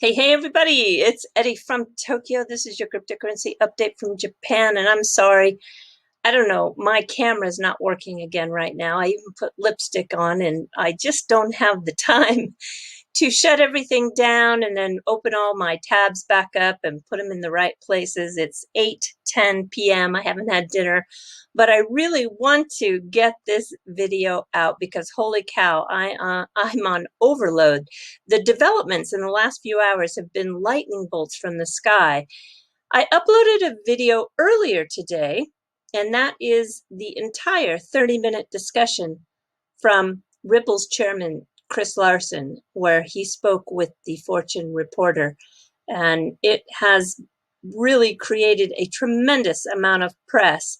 Hey, everybody, it's Eri from Tokyo. This is your cryptocurrency update from Japan, and I'm sorry. I don't know, my camera's not working again right now. I even put lipstick on, and I just don't have the time to shut everything down and then open all my tabs back up and put them in the right places. It's 8:10 p.m. I haven't had dinner, but I really want to get this video out because holy cow, I'm on overload. The developments in the last few hours have been lightning bolts from the sky. I uploaded a video earlier today, and that is the entire 30-minute discussion from Ripple's chairman, Chris Larsen, where he spoke with the Fortune reporter. And it has really created a tremendous amount of press.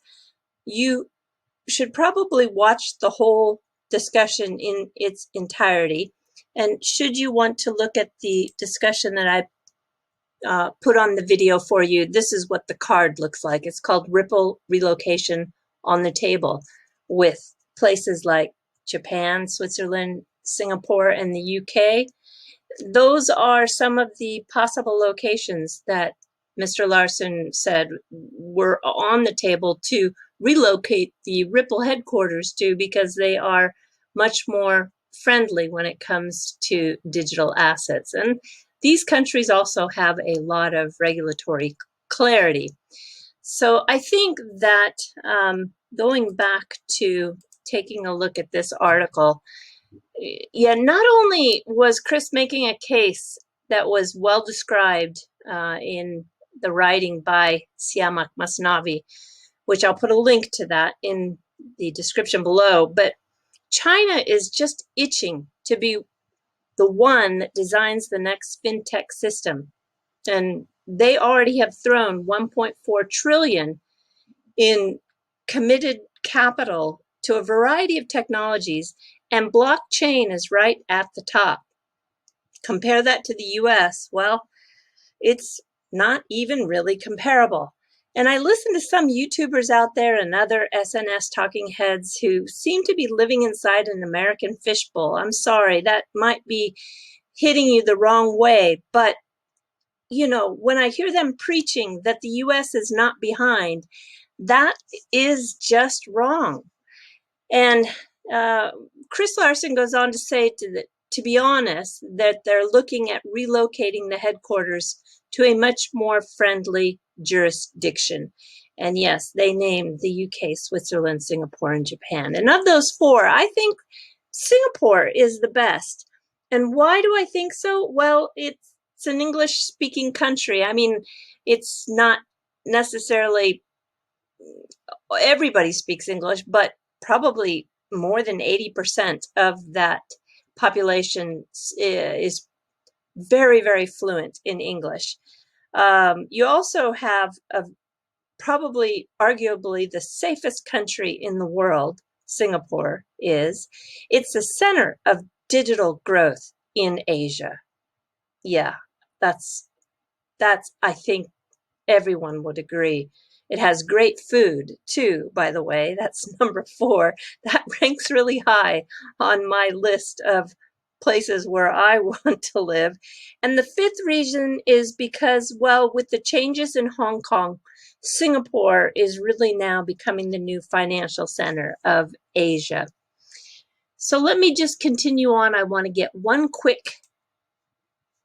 You should probably watch the whole discussion in its entirety. And should you want to look at the discussion that I put on the video for you, this is what the card looks like. It's called Ripple Relocation on the Table, with places like Japan, Switzerland, Singapore, and the UK. Those are some of the possible locations that Mr. Larsen said were on the table to relocate the Ripple headquarters to, because they are much more friendly when it comes to digital assets. And these countries also have a lot of regulatory clarity. So I think that going back to taking a look at this article, yeah, not only was Chris making a case that was well described in the writing by Siamak Masnavi, which I'll put a link to that in the description below, but China is just itching to be the one that designs the next fintech system. And they already have thrown 1.4 trillion in committed capital to a variety of technologies, and blockchain is right at the top. Compare that to the US, well, it's not even really comparable. And I listen to some YouTubers out there and other SNS talking heads who seem to be living inside an American fishbowl. I'm sorry, that might be hitting you the wrong way, but you know, when I hear them preaching that the US is not behind, that is just wrong. And Chris Larsen goes on to say to be honest, that they're looking at relocating the headquarters to a much more friendly jurisdiction. And yes, they named the UK, Switzerland, Singapore, and Japan. And of those four, I think Singapore is the best. And why do I think so? Well, it's an English-speaking country. I mean, it's not necessarily everybody speaks English, but probably more than 80% of that population is very, very fluent in English. You also have probably, arguably, the safest country in the world, Singapore is. It's the center of digital growth in Asia. Yeah, that's I think everyone would agree. It has great food too, by the way. That's number 4. That ranks really high on my list of places where I want to live. And the 5th reason is because, well, with the changes in Hong Kong, Singapore is really now becoming the new financial center of Asia. So let me just continue on. I want to get one quick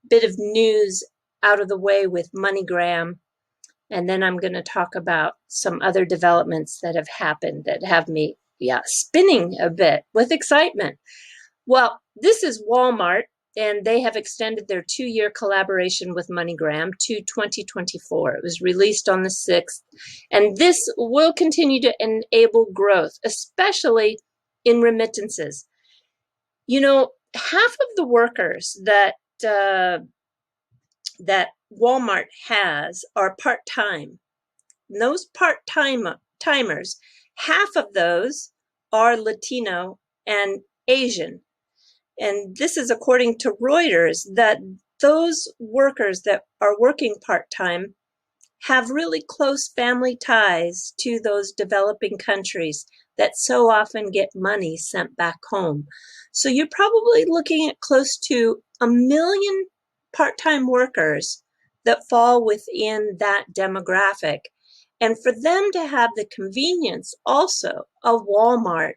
bit of news out of the way with MoneyGram, and then I'm going to talk about some other developments that have happened that have me, spinning a bit with excitement. Well, this is Walmart, and they have extended their 2-year collaboration with MoneyGram to 2024. It was released on the 6th, and this will continue to enable growth, especially in remittances. You know, half of the workers that Walmart has are part-time. Those part-timers, half of those are Latino and Asian. And this is according to Reuters, that those workers that are working part-time have really close family ties to those developing countries that so often get money sent back home. So you're probably looking at close to 1 million part-time workers that fall within that demographic. And for them to have the convenience also of Walmart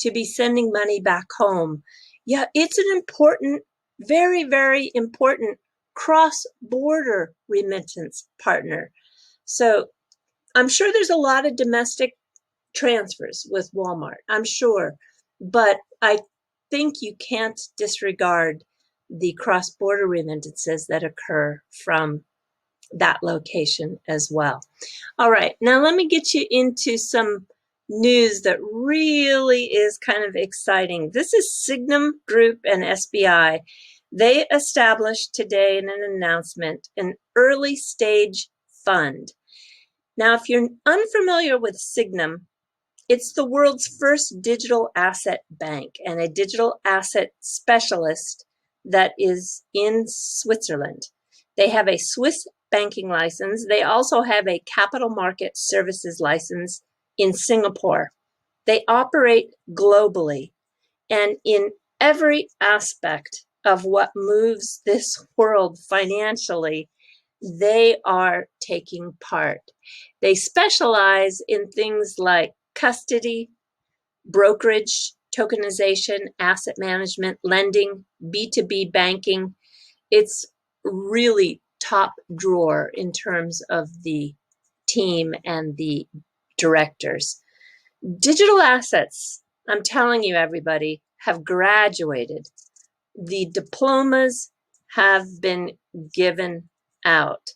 to be sending money back home, yeah, it's an important, very, very important cross-border remittance partner. So I'm sure there's a lot of domestic transfers with Walmart, I'm sure, but I think you can't disregard the cross-border remittances that occur from that location as well. All right, now let me get you into some news that really is kind of exciting. This is Sygnum Group and SBI. They established today in an announcement an early stage fund. Now, if you're unfamiliar with Sygnum, it's the world's first digital asset bank and a digital asset specialist that is in Switzerland. They have a Swiss banking license. They also have a capital market services license in Singapore. They operate globally, and in every aspect of what moves this world financially, they are taking part. They specialize in things like custody, brokerage, tokenization, asset management, lending, B2B banking. It's really top drawer in terms of the team and the directors. Digital assets, I'm telling you, everybody, have graduated. The diplomas have been given out.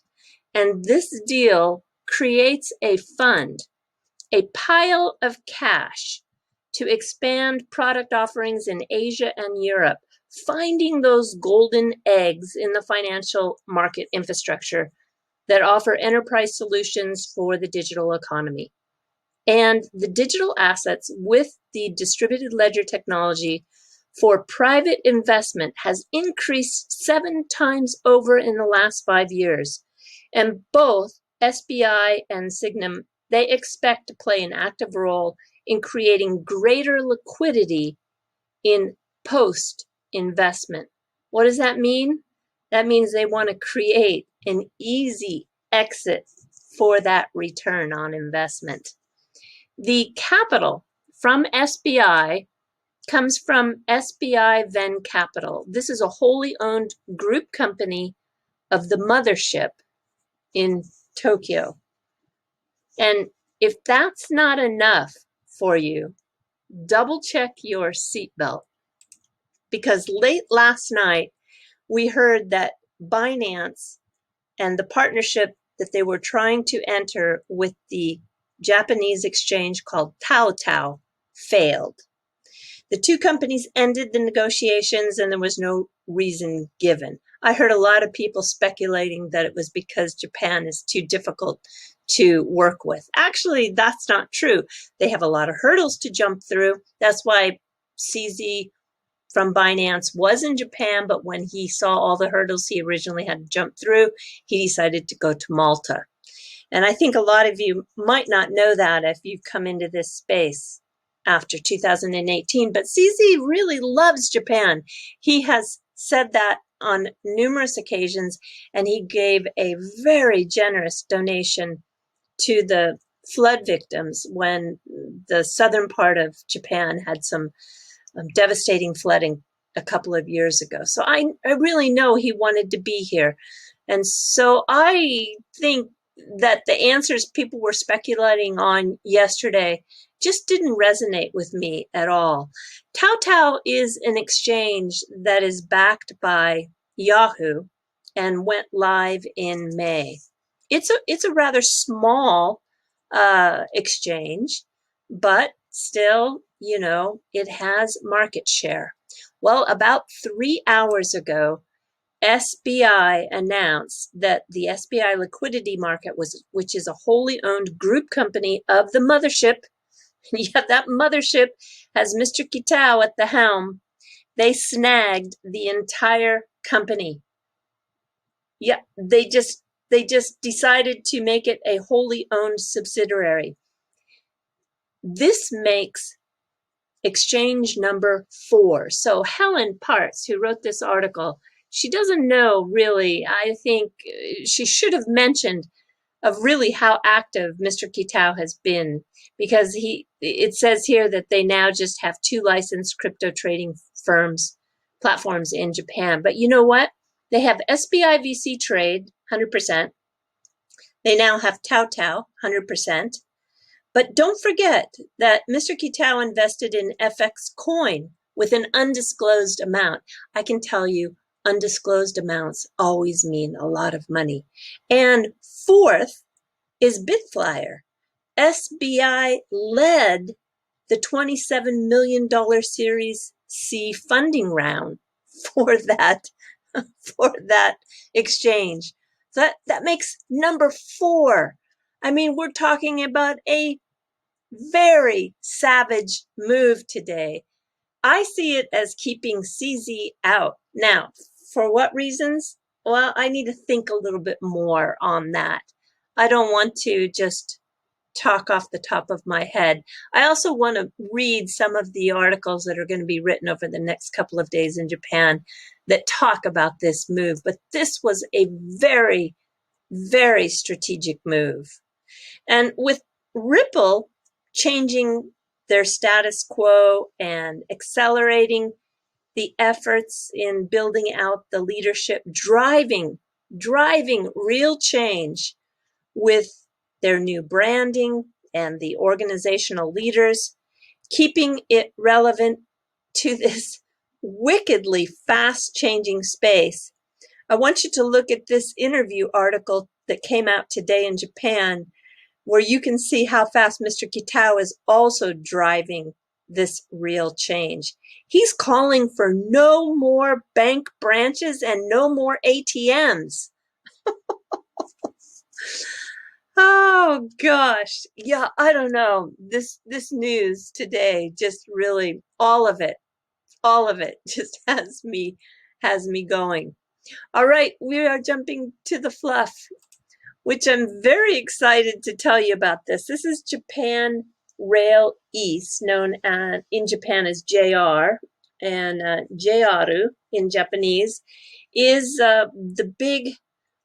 And this deal creates a fund, a pile of cash to expand product offerings in Asia and Europe, finding those golden eggs in the financial market infrastructure that offer enterprise solutions for the digital economy. And the digital assets with the distributed ledger technology for private investment has increased 7 times over in the last 5 years. And both SBI and Sygnum, they expect to play an active role in creating greater liquidity in post-investment. What does that mean? That means they want to create an easy exit for that return on investment. The capital from SBI comes from SBI Ven Capital. This is a wholly owned group company of the mothership in Tokyo. And if that's not enough for you, double check your seatbelt, because late last night we heard that Binance and the partnership that they were trying to enter with the Japanese exchange called TaoTao failed. The two companies ended the negotiations and there was no reason given. I heard a lot of people speculating that it was because Japan is too difficult to work with. Actually, that's not true. They have a lot of hurdles to jump through. That's why CZ from Binance was in Japan, but when he saw all the hurdles he originally had to jump through, he decided to go to Malta. And I think a lot of you might not know that if you've come into this space after 2018, but CZ really loves Japan. He has said that on numerous occasions, and he gave a very generous donation to the flood victims when the southern part of Japan had some devastating flooding a couple of years ago. So I really know he wanted to be here. And so I think that the answers people were speculating on yesterday just didn't resonate with me at all. TaoTao is an exchange that is backed by Yahoo and went live in May. It's a rather small exchange, but still, you know, it has market share. Well, about 3 hours ago, SBI announced that the SBI Liquidity Market, which is a wholly owned group company of the mothership, yeah, that mothership has Mr. Kitao at the helm. They snagged the entire company. Yeah, they just decided to make it a wholly owned subsidiary. This makes exchange number 4. So Helen Parts, who wrote this article, she doesn't know really. I think she should have mentioned of really how active Mr. TaoTao has been, because it says here that they now just have 2 licensed crypto trading platforms in Japan. But you know what? They have SBI VC Trade, 100%. They now have TaoTao, 100%. But don't forget that Mr. TaoTao invested in FX Coin with an undisclosed amount. I can tell you, undisclosed amounts always mean a lot of money. And fourth is Bitflyer. SBI led the $27 million Series C funding round for that exchange. So that makes number 4. I mean, we're talking about a very savage move today. I see it as keeping CZ out. Now, for what reasons? Well, I need to think a little bit more on that. I don't want to just talk off the top of my head. I also want to read some of the articles that are going to be written over the next couple of days in Japan that talk about this move. But this was a very, very strategic move. And with Ripple changing their status quo and accelerating the efforts in building out the leadership, driving real change with their new branding and the organizational leaders, keeping it relevant to this wickedly fast-changing space. I want you to look at this interview article that came out today in Japan, where you can see how fast Mr. TaoTao is also driving this real change. He's calling for no more bank branches and no more ATMs. Oh gosh. Yeah, I don't know. This news today just really all of it just has me going. All right, we are jumping to the fluff, which I'm very excited to tell you about this. This is Japan Rail East, known in Japan as JR, and JR in Japanese is the big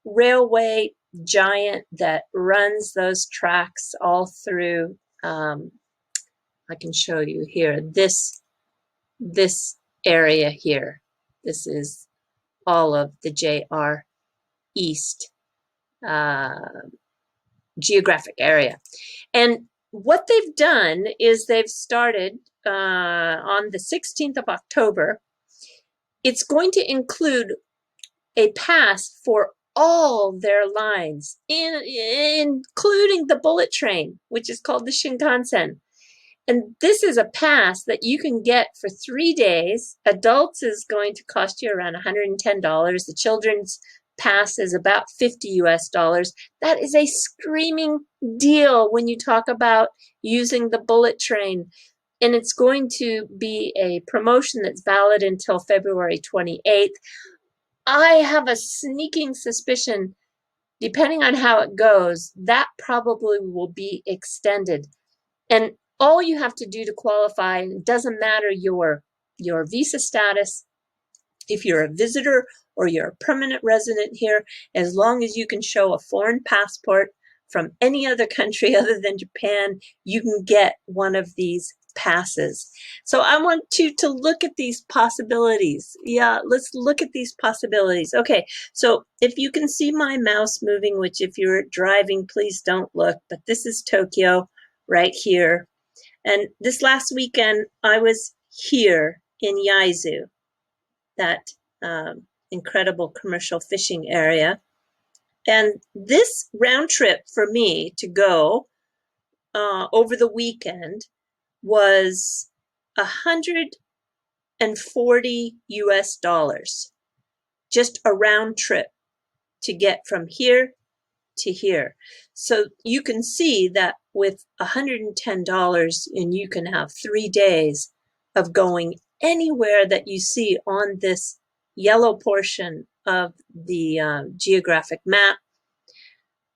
railway giant that runs those tracks all through. I can show you here, this area here. This is all of the JR East geographic area. And what they've done is they've started on the 16th of October. It's going to include a pass for all their lines, including the bullet train, which is called the Shinkansen. And this is a pass that you can get for 3 days. Adults is going to cost you around $110. The children's pass is about $50 US. That is a screaming deal when you talk about using the bullet train. And it's going to be a promotion that's valid until February 28th. I have a sneaking suspicion, depending on how it goes, that probably will be extended. And all you have to do to qualify, and it doesn't matter your visa status, if you're a visitor or you're a permanent resident here, as long as you can show a foreign passport from any other country other than Japan, you can get one of these passes. So I want you to look at these possibilities. Yeah, let's look at these possibilities. Okay, so if you can see my mouse moving, which if you're driving, please don't look, but this is Tokyo right here. And this last weekend, I was here in Yaizu, that incredible commercial fishing area. And this round trip for me to go over the weekend was $140 US, just a round trip to get from here to here. So you can see that with $110, and you can have 3 days of going anywhere that you see on this yellow portion of the geographic map.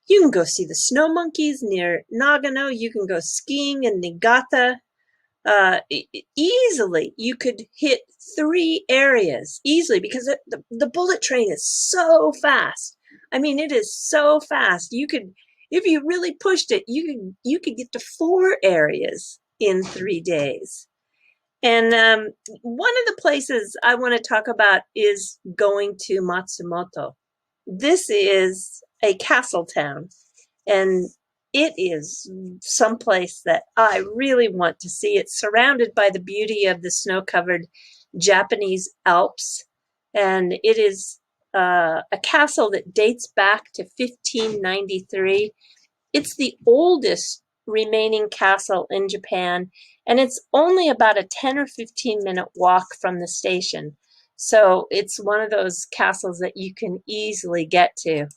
You can go see the snow monkeys near Nagano. You can go skiing in Niigata. easily you could hit 3 areas easily because the bullet train is so fast. I mean, it is so fast. You could, if you really pushed it, you could get to 4 areas in 3 days. And one of the places I want to talk about is going to Matsumoto. This is a castle town, and it is someplace that I really want to see. It's surrounded by the beauty of the snow-covered Japanese Alps, and it is a castle that dates back to 1593. It's the oldest remaining castle in Japan, and it's only about a 10 or 15-minute walk from the station. So it's one of those castles that you can easily get to.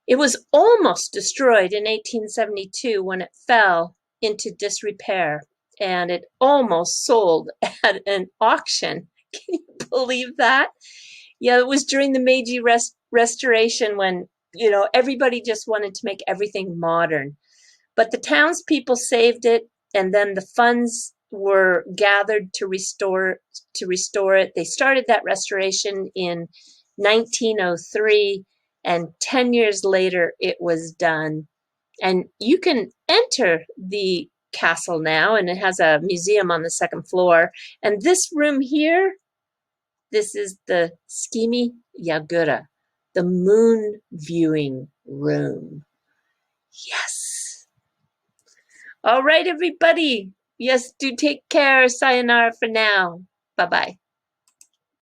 It was almost destroyed in 1872 when it fell into disrepair, and it almost sold at an auction. Can you believe that? Yeah, it was during the Meiji Restoration when, everybody just wanted to make everything modern. But the townspeople saved it, and then the funds were gathered to restore it. They started that restoration in 1903, and 10 years later it was done. And you can enter the castle now, and it has a museum on the 2nd floor. And this room here, this is the Tsukimi Yagura, the moon viewing room. Yes. All right, everybody. Yes, do take care. Sayonara for now. Bye-bye.